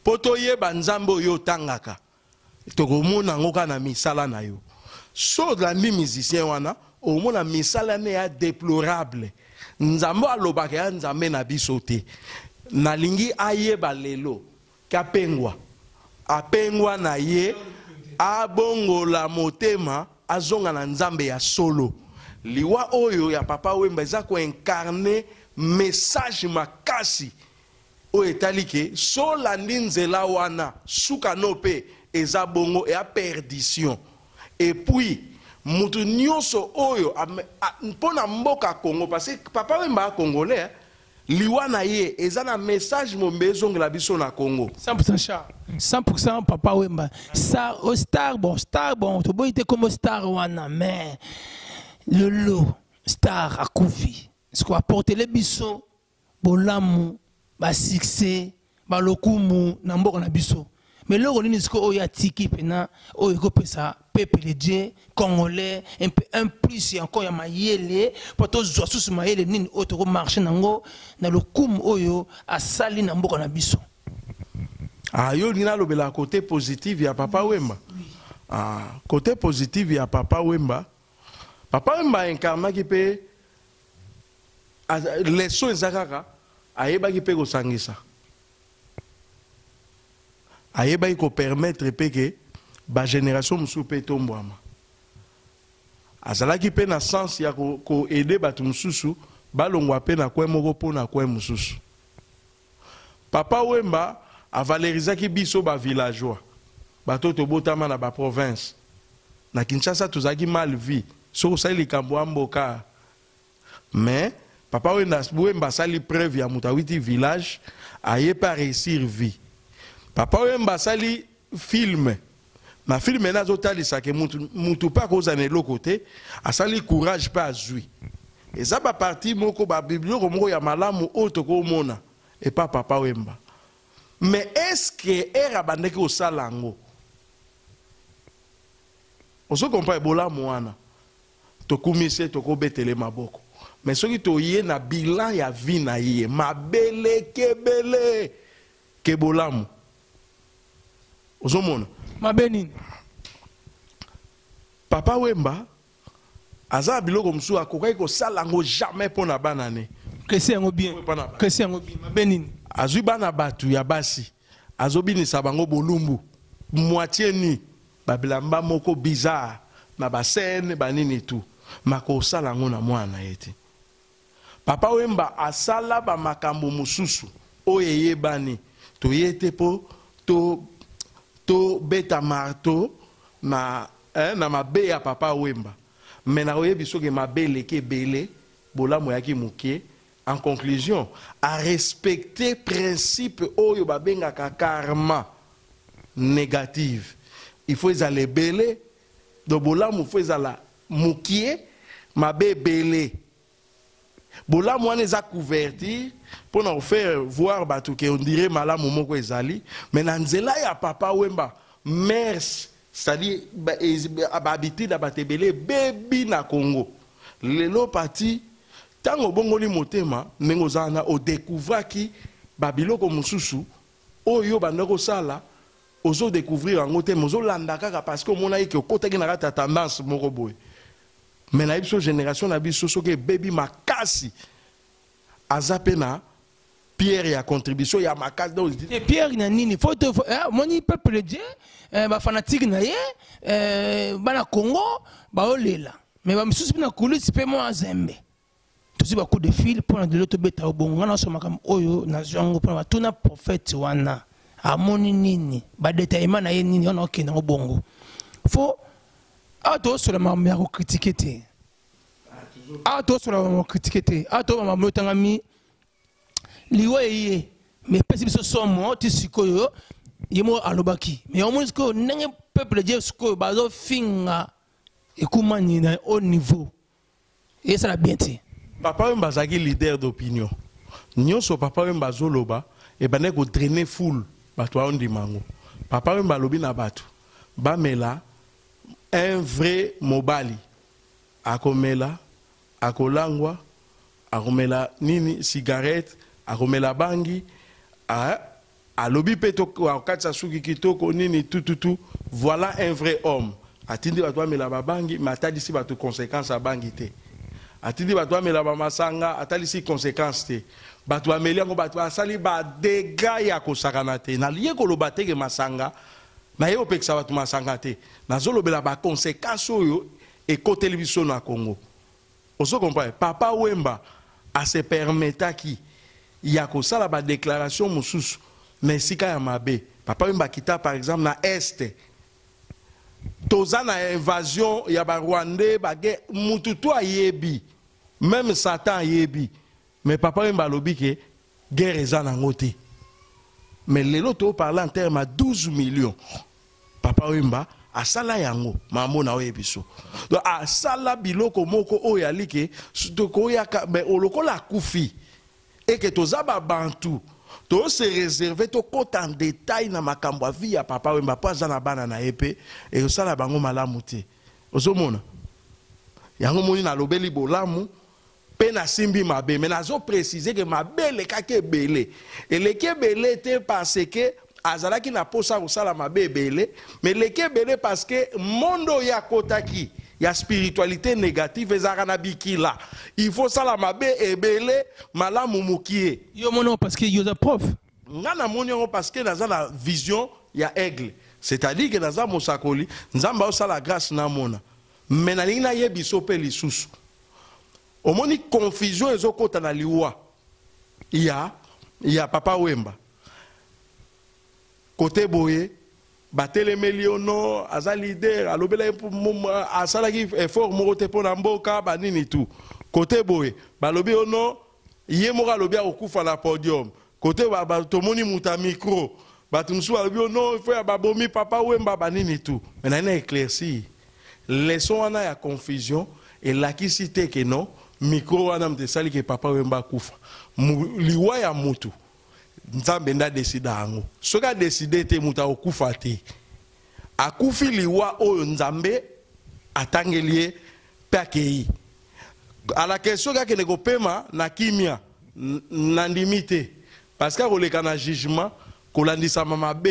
poto yeba nzambe oyo tangaka tokomona ngoka na misala na yo so la musicien wana omona misala ne ya déplorable nzambo alobaka ya nzambe na biso te nalingi ayeba lelo kapengwa apengwa na ye abongola motema azonga na nzambe ya solo liwa oyo ya papa Wemba eza ko incarner message makasi o etalike so landi nzela wana suka no pe eza bongo ya perdition et puis mutu nyonso oyo mpona mboka Congo parce que papa Wemba congolais liwa na ye eza na message mombezo ngela biso na Congo 100% chat 100% papa Wemba ça au star bon to boite comme star wana mais le lot star akufi ce qu'on apporter les biso bolamu ba succès ba lokumu na mboka na biso mais loko nini siko oya tiki pena oyo ko pesa peuple de Dieu congolais un plus encore ya mayele poto zo susu mayele nini oto ko marcher nango na lokumu oyo asali na mboka na biso. Ah yo nina lobela côté positif ya papa Wemba. Ah côté positif ya papa Wemba. Papa Wemba incarna ki pe leçon ezakaka ayeba ki pe ko sangisa. Ayeba ko permettre pe que ba génération musu pe tombwama. Azalaki pe na sens ya ko aider batu mususu balongwa pe na kwe moko po na kwe mususu. Papa Wemba a valorisaki biso ba villageois. Bato to botama na ba province. Na Kinshasa tozaki mal vie. So sali kambo amboka. Mais papa Wemba sali preuve ya mutawiti village aye pas réussir vie. Papa Wemba sali film ma fille maintenant zotalisa ke mutu pas koza na l'autre côté asali courage pas azui et ça ba parti moko ba biblio moko ya malamu oto ko mona et pas Papa Wemba. Mais est-ce que era bandeki osalango oso comprend bola mwana to kumise to ko betele maboko mais soki to yé na bilan ya vie na yé mabele kebele ke bolamu oso mona Mabeni. Papa Wemba aza biloko musu akokai ko salango jamais pona banane Christian bien. Christian bien. Mabeni. azui bana batu ya basi azobinisa bango bolumbu moitié ni babilamba moko bizarre na basene banini tu mako salango na mwana yete Papa Wemba asala ba makambo mususu oyeye bani to yete po to beta marto na na mabe ya Papa Wemba mais na oyebi soki mabele ke bele bolamu yaki mukie. En conclusion, à respecter principe oyo babengaka karma négative. Il faut aller belé, de bolamu faut aller mukie, mabe belé. Bolamu on les a couvertis pour nous faire voir batu que on dirait malamu moko ezali, mais nanzela ya Papa Wemba mers, c'est-à-dire habiter da batebele bebi na Congo. Lelo parti tango bongoli motema nengo zana o découvrir ki babiloko mususu oyo bandako sala ozo découvrir en te mozo landa kaka parce que mona yeke okotaki na kata tendance moko boy mais na biso génération na biso soke baby makasi azapena Pierre ya contribution ya makasi donc et Pierre na nini faut moni peuple Dieu ba fanatique na ye bana Congo ba olela mais ba misusu na kulisi pe mo azembe tous ba coup de fil pour de l'autre beta obonga na soma kam oyo na zongo pour ba tuna prophète wana amoni nini ba détaillement na ye nini on OK na obongo faut auto sur la mamia ko critiquer te auto sur la mamia critiquer te auto mamia tangami liwe ye mais pesi biso somo ti sikoyo yemo alobaki mais au moins que nenge peuple Dieu sikoyo bazo finga ekumani na au niveau et ça la bien ti Papa Wemba zaki leader d'opinion. Nyonso Papa Wemba zoloba e bane ko drainer foule bato ondi mango. Papa Wemba lobi na batu. Bamela un vrai mobali. Akomela, akolangwa, akomela nini cigarette, akomela bangi, a lobi peto akatsa suki kitoko nini tout. Voilà un vrai homme. Atindi bato amela babangi, matadi si bato conséquence a bangi te. Atindi bato amela ba masanga atali si conséquence te bato ameli ngo bato asali ba dégâts ya kosakana te na lié ko loba te ke masanga na ye opekisa bato masanga te na zolobela ba conséquence oyo e ko télévision na Congo oso comprendre Papa Wemba a se permettre ki ya kosala ba déclaration mususu mais sika ya mabe Papa Wemba kita par exemple na est toza na invasion ya ba Rwandais ba mututu ayebi même Satan ayebi mais Papa Wemba lobi ke guerre eza na ngote mais lelo to parler en terme à 12 millions Papa Wemba asala yango mamona oyebiso donc asala biloko moko oyo alike ko ya mais olokola kufi et que toza ba bantu to se réserver to kota en détail na makambo a vie ya Papa Wemba pas za na bana na épée et osala bango malamu te ozomona yango moni na lobeli bolamu pe na simbi mabe mais nazo préciser que mabele kake belé et le ke belé te parce que azalaki na posa osala mabe belé mais le ke belé parce que mondo ya kotaki ya spiritualité négative ezaka na bikila il faut sala mabe ebele malamu mukie yo mono parce que yo za prof ngana monyo parce que naza la vision ya aigle c'est-à-dire que naza mosakoli nzamba osala grâce na mona mais na lina yebiso pe lisusu omoni confusion ezokota na liwa ya Papa Wemba côté boye batelemeli ono aza leader alobela asalaki effort moko te pona mboka banini tout côté boye balobi ono ye moko alobi akufa na podium côté tomoni muta micro Batumsu alobi non il faut ya babomi papa Wemba banini tout. Mais na éclairci. Laissons wana ya confusion et la qui cité que non micro wana mtesali que papa Wemba kufa. Liwa ya mutu. Nzambe nda décida ango. Soka décidé te muta okufa te. Akufi liwa oyo nzambe atangelie pakei. À la question que ne pema na kimia nandimité parce que koleka na jugement kolandisa mamabe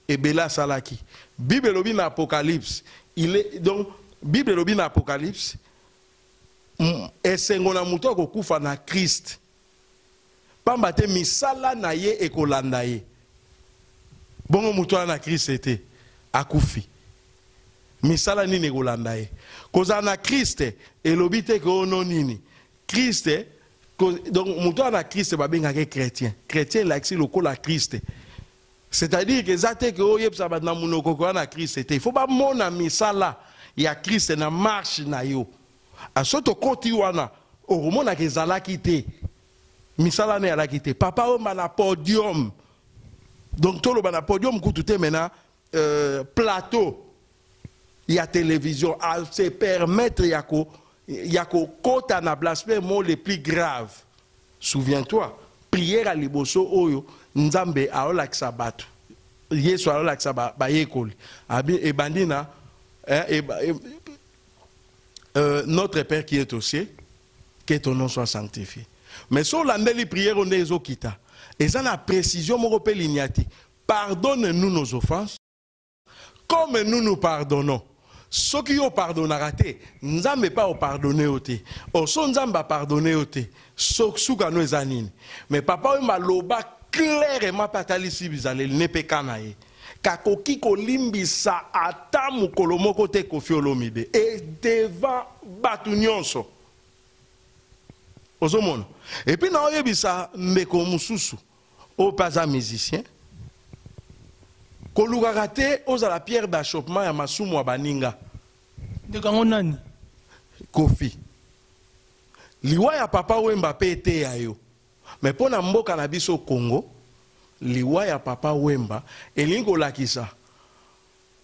et bela salaki. Bible lobi na Apocalypse, il est donc Bible lobi na Apocalypse esengona muto kokufa na Christ. Pamba te misala na ye ekolanda ye. Bongo muto na Christ était akufi. Misala nini ekolanda ye. Koza na Christ elobi te ko no nini. Christ donc muto na Christ babenga ke chrétien. Chrétien l'axi lokola Christ. C'est-à-dire que zate que oyebsa ba na munoko ko na Christ était. Il faut ba mona misala ya Christ na marche na yo. Asoto koti wana oromona ke zalaki te. Misala ne ala kité. Papa Wemba na podium. Donc tout le na podium koutouté maintenant plateau. Il y a télévision à se permettre yako kota na blasphème les plus graves. Souviens-toi, prière à liboso oyo nzambe aola kisabatu. Yesu aola kisaba ba yekoli. Abi e bandina notre Père qui est aux cieux, que ton nom soit sanctifié. Mais sur la prière on est okita. Et ça la précision mon repère lignati. Pardonne-nous nos offenses comme nous nous pardonnons. Ceux qui ont pardonné raté, nzambe pas au pardonner oté. O son nzamba pardonner oté. Souka nous anine. Mais papa Wemba loba clairement patali si bizale ne pe kanaye. Kakoki ko limbisa atamu kolomoko te Koffi Olomide et devant batu nyonso. Ozomon. Et puis na oyebisa mbeko mususu o pas musicien. Koluka te oza la pierre d'achoppement ya masumu wa baninga. De kango nani? Koffi. Liwa ya papa Wemba pe te ya yo. Mais pona mboka na biso Congo, liwa ya papa Wemba elingo lakisa.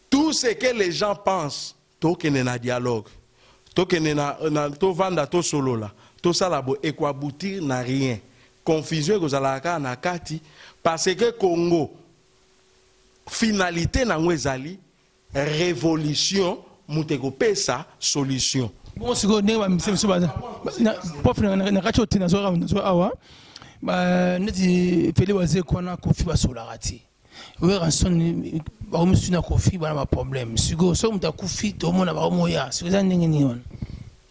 Tout ce que les gens pensent, tokene na dialogue. Tokene na to vanda to solola. Tout ça là ekwabutir na rien. Confusion kozalaka na kati parce que Congo finalité na ngwezali révolution muteko pesa solution. Bon siko ne ba mse ba na prof na kacho tina zo awa ba neti feli waze kona Koffi ba solarati. We ranson ba musu na Koffi ba na problème. Siko so muta Koffi to mona ba moya. Siko za ndenge ni on.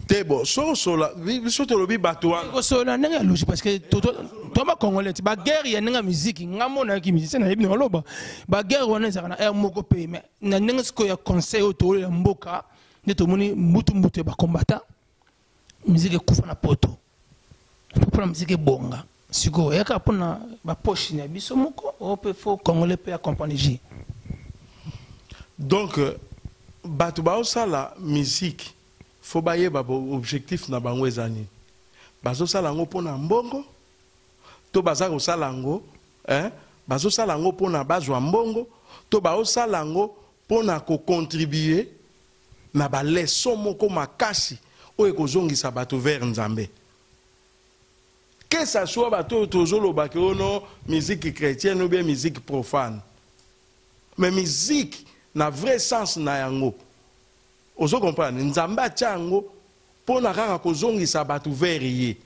Tebo so sola biso to lobi batouan. Ko sola ndenge logique parce que to ba congolais ba guerre ya ndenge musique ngamona ki musicien na ibino loba. Ba guerre wana za na air moko pe mais na ndenge siko ya conseil auto ya mboka ne to moni mutu ba combattant. Musique kufa na poto. Pour la musique bonga. Siko ya ka pona ba poche na biso moko o pe fo congolais pe accompagner. Donc batu ba osala musique faut bailler ba objectif na bango ezani. Bazo sala ngo pona mbongo to baza ko sala ngo bazo sala ngo pona bazwa mbongo to ba osala ngo pona ko contribuer na ba leçon moko makasi oyo kozongisa bato vers Nzambe. Que ça soit bato tozolo ba ke ono musique chrétienne ou bien musique profane. Mais musique na vrai sens na yango. Ozo comprendre Nzambe atyango pona kaka kozongisa bato vers ye.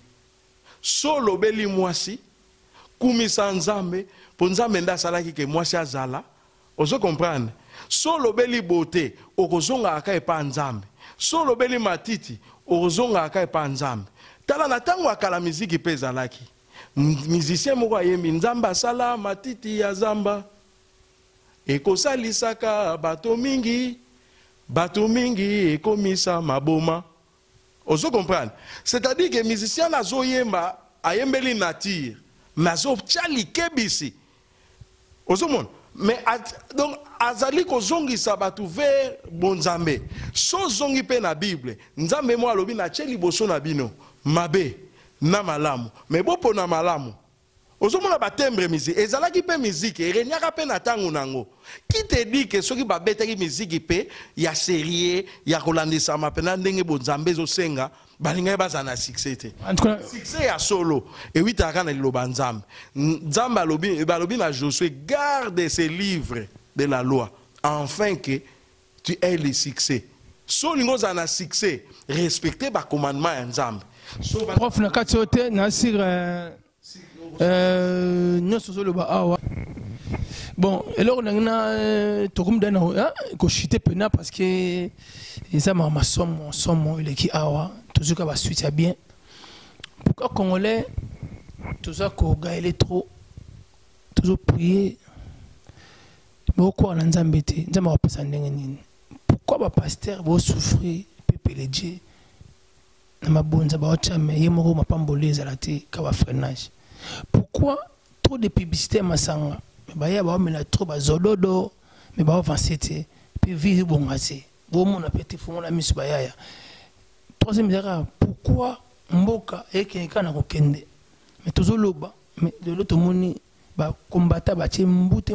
Solo beli mwasi kumisa Nzambe po Nzambe nda salaki ke mwasi azala. Ozo comprendre solo beli beauté okozonga aka epa Nzambe. Solo beli matiti okozonga aka epa Nzambe. Tala na tango akala miziki pe zalaki. Musicien moko ayembi Nzambe asala matiti ya zamba. Ekosalisaka bato mingi. Bato mingi ekomisa maboma. Ozo comprendre. C'est-à-dire que musicien nazo yemba ayembeli nature. Nazo tchali kebisi. Ozo mon. Mais donc azali ko zongi sabatu vers bonzambe. So zongi pe na Bible. Nzambe mo alobi na tcheli boso na bino. Mabe na malamu. Mais bopo na malamu. ozomona batembre musique ezalaki pe musique erenyaka pe na tango nango. Qui te dit que soki babetaki musique pe ya série ya kolandisa mapena ndenge bonzambe zo senga balinga baza na succès te. Succès ya solo et oui taka na liloba nzambe. Nzambe alobi na Josué garde ces livres de la loi afin que tu aies le succès. So lingo za na succès respecter ba commandement ya nzambe. Prof na katiote na sir bon, alors on a tout comme dans ko chité pena parce que ça m'a somme il est qui awa tout ce qui va suite bien. Pourquoi congolais tout ça ko gaël trop toujours prier beaucoup na nzambe te nzambe wa pesa ndenge nini. Pourquoi ba pasteur va souffrir pepeleje na mabonza ba ochame yemoko mapamboleza la te ka ba freinage. Pourquoi trop de publicité masanga mais ba ya ba mena trop ba zododo mais ba avancete puis vivre bongase bo mona pete fongo la misu ba ya troisième erreur pourquoi mboka ekenka na kokende mais tozoloba mais de l'autre moni ba combattre ba tie mbute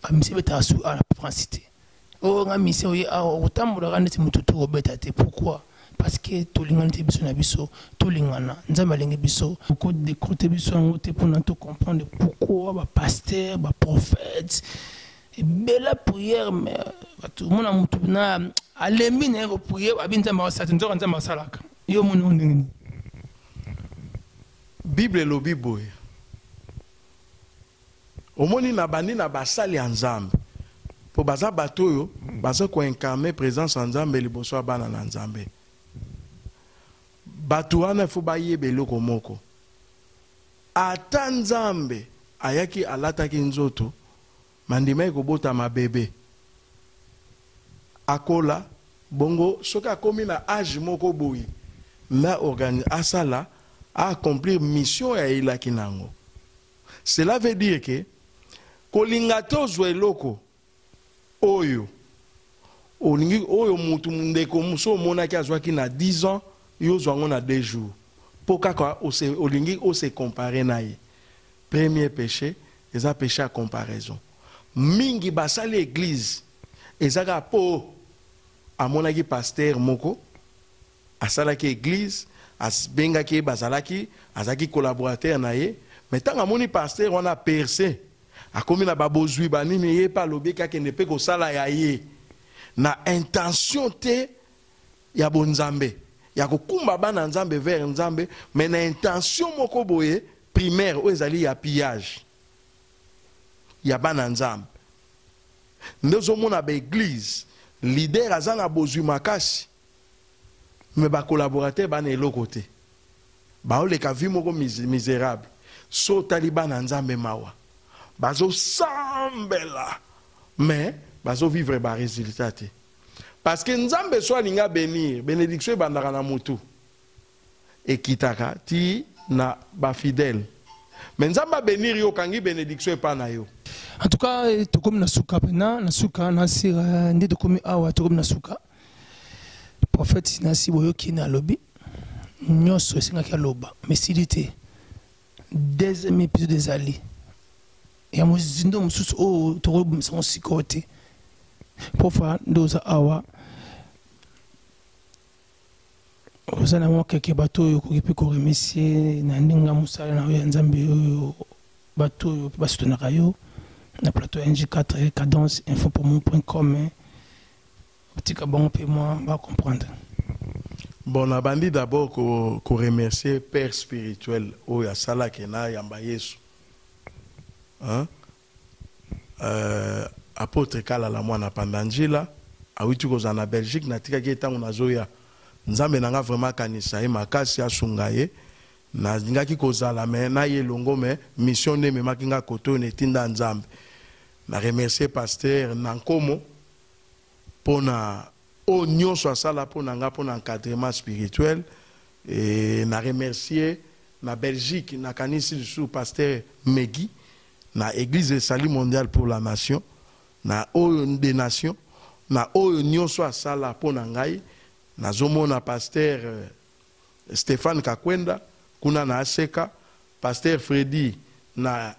ba mise beta su à la francité o nga mise o ya otambola ka ndeti mututu obeta te pourquoi parce que tout le monde est biso na biso tout le monde nzamba lengi biso beaucoup de côté biso en côté pour nous comprendre pourquoi ba pasteur ba prophète et belle prière mais tout le monde a mutu na alemi na ko prier ba binza ma sa nzora nzamba salaka yo munu ndingini Bible lobi boye omoni na bandi na basali ya nzambe po baza bato yo baza ko incarner présence en nzambe liboso bana na nzambe. Batuana fuba yebe loko moko. Ata nzambe ayaki alataki nzoto mandima ekobota mabebe. Akola bongo soka akomi na âge moko boyi na organise asala a accomplir mission ya ilaki nango. Cela veut dire que kolingato zwe loko oyo olingi oyo mutu ndeko muso mona ki azwaki na 10 ans yo zwango na 2 jours. Pourquoi olingi o se comparer na ye. Premier péché, c'est un péché à comparaison. Mingi basali église, ezaka po amonaki pasteur moko, asalaki église, asbengaki bazalaki, azaki collaborateur na ye, mais tant amoni pasteur on a percé, akomi na babozwi banini ye pa lobi kake ne pe ko sala ya ye. Na intention te ya bonzambe. Ya kokumba bana nzambe vers nzambe mais na intention moko boye primaire o ezali ya pillage ya bana nzambe ndezo mona ba église leader azana bozwi makasi mais ba collaborateur bana eloko te ba oleka vi moko misérable so taliban nzambe mawa bazo sambela mais bazo vivre ba résultat te. Parce que nzambe soit linga bénir, bénédiction bandara na mutu. Et kitaka ti na ba fidèle. Mais nzamba bénir yo kangi bénédiction pa na yo. En tout cas, to comme na suka pena, na suka na sira ndi to comme awa to comme na suka. Prophète na si boyo ki na lobi. Nyoso singa ki loba. Mais silité. Deuxième épisode des alliés. Ya muzindo mususu o to ko mson sikote. Pofa ndoza awa ozana moke ke bato yo kokipi ko remercier na ndinga musala na yo nzambe yo bato yo basutana yo na plateau NJ4 cadence info.com tika bon pe moi va comprendre. Bon na bandi d'abord ko remercier père spirituel o ya sala kena yamba Yesu. Hein? Apôtre Kala la mwana pandanjila awiti koza na Belgique na tika ki tango nazoya nzambe nanga vraiment kanisa ye makasi asunga ye na ngaki kozala me na ye longo me mission ne me makinga koto ne tinda nzambe na remercier pasteur Nankomo pona o nyonso asala pona nga pona encadrement spirituel et na remercier na Belgique na kanisi sous pasteur Megui na église de salut mondial pour la nation na oyo des nations na oyo nyonso asala pona ngai na zomona pasteur Stéphane Kakwenda kuna na Aseka pasteur Freddy na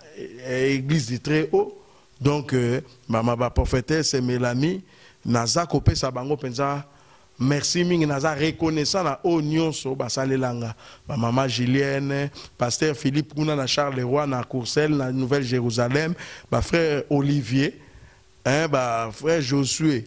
église du très haut donc ma prophétesse Mélanie naza kopesa bango penza merci mingi naza reconnaissant na o nyonso basalelanga ba maman Julienne pasteur Philippe kuna na Charleroi na Courcelles na Nouvelle-Jérusalem ba frère Olivier ba frère Josué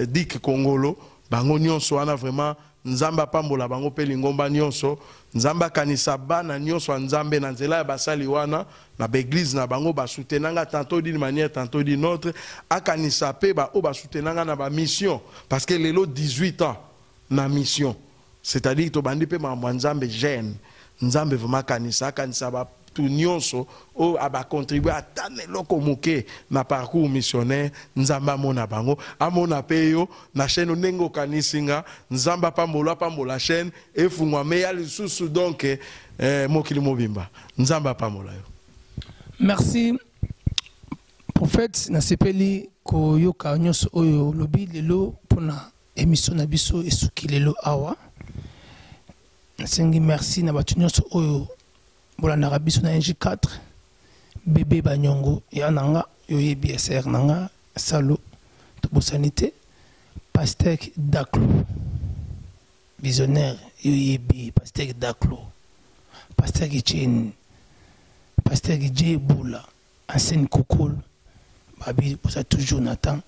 Dick Kongolo bango nyonso wana vraiment nzamba pambola bango pe lingomba nyonso nzamba kanisa bana nyonso nzambe na nzela ya basali wana na l'église na bango ba soutenanga tantôt d'une manière tantôt d'une autre akanisa pe ba o ba soutenanga na ba mission parce que lelo 18 ans na mission c'est-à-dire to bandi pe ma nzambe jeune nzambe vraiment kanisa ba tout nyonso o aba contribuer à tane loko moke na parcours missionnaire nzamba mona bango amona pe yo na chaîne nengo kanisinga nzamba pambola chaîne e fungwa me ya lisusu donc mokili mobimba nzamba pamola yo. Merci prophète na sepeli ko yoka nyonso oyo lobi lelo pona émission na biso esuki lelo awa nasengi merci na batu nyonso oyo bolanda biso na NJ4 bébé banyongo ya nanga yo BSR nanga salo to bosanité pasteur Daclo visionnaire yo pasteur Daclo pasteur Gichen pasteur Gidje Boula ancienne Kokol babi posa toujours Nathan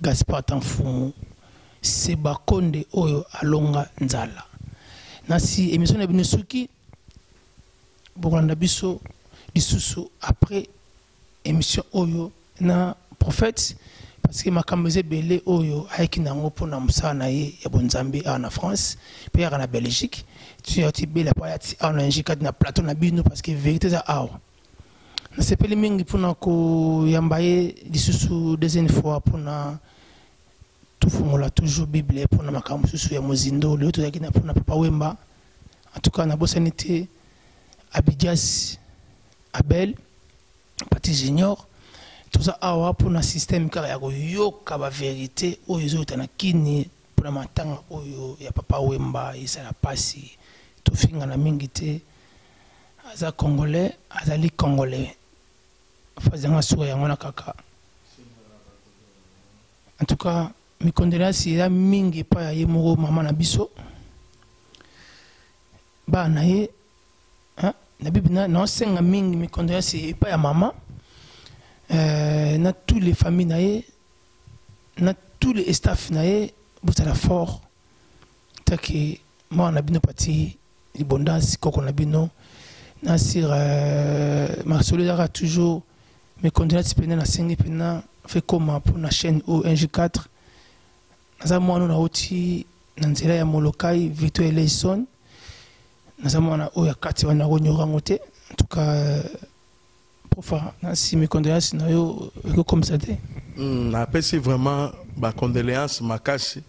Gaspard Tanfou Seba Konde oyo alonga nzala nasi émission na binosuki bokolanda biso lisusu après émission oyo na prophète parce que makambo ezebele oyo ayeki nango mpona mosala na ye ya bonzambe awa na France mpe yaka na Belgique tuyati bela po ayati awa na NJ4 na plateau na bino parce que vérité eza awa nasepeli mingi mpona koyamba ye lisusu deuxième fois mpona tofungola toujours bible mpona makambo mosusu ya mozindo lelo tozalaki na mpona papa Wemba en tout cas nabosani te Abidjas Abel Pati Junior tout ça awa pour un système car ya yoka ba vérité oyo ezotana kini pour matanga oyo ya papa Wemba isala pasi to finga na mingi te aza congolais azali congolais fazanga suwa yango na kaka en tout cas mi condoléances ya mingi pa ya yemoko mama na biso ba na ye na bibi na senga mingi mi condoléances pa ya mama na tous les familles nae na tous les staff nae botala fort taki moi na bino pati libondasi koko na bino na sir Marcelo dara toujours mes condoléances pena na sengi pena fait comment pour la chaîne NJ4 naza mwana na oti na nzela ya Molokai Victor Eleison naza mwana oya kati wana ronyorango te en tout cas profa si mes condoléances na yo comme ça te na pesi vraiment ba condoléances makasi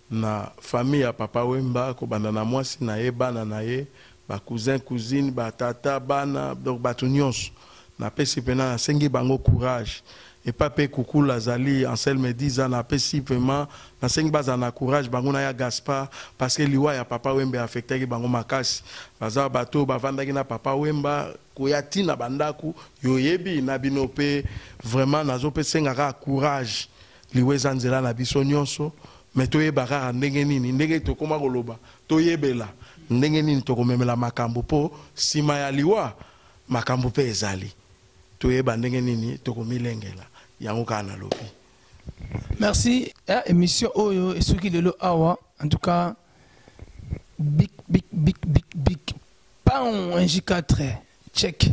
na famille ya papa Wemba ko banda na mwasi na ye bana na ye ba cousin cousine ba tata bana donc ba nyonso na pesi pena sengi bango courage et papa coucou lazali Anselme 10 ans na pesi vraiment na sengi baza na courage bango na ya Gaspard parce que liwa ya papa Wemba affecté bango makasi baza bato bavandaki na papa Wemba koyati na bandaku yoyebi na binope vraiment nazo pe senga courage liweza nzela na biso nyonso mais toyebaka ndenge nini ndenge tokoma koloba toyebela ndenge nini tokomemela makambo po sima ya liwa makambo pe ezali toyeba ndenge nini tokomilengela yango kana lobi. Merci émission oyo esuki lelo awa en tout cas big pan NJ4 check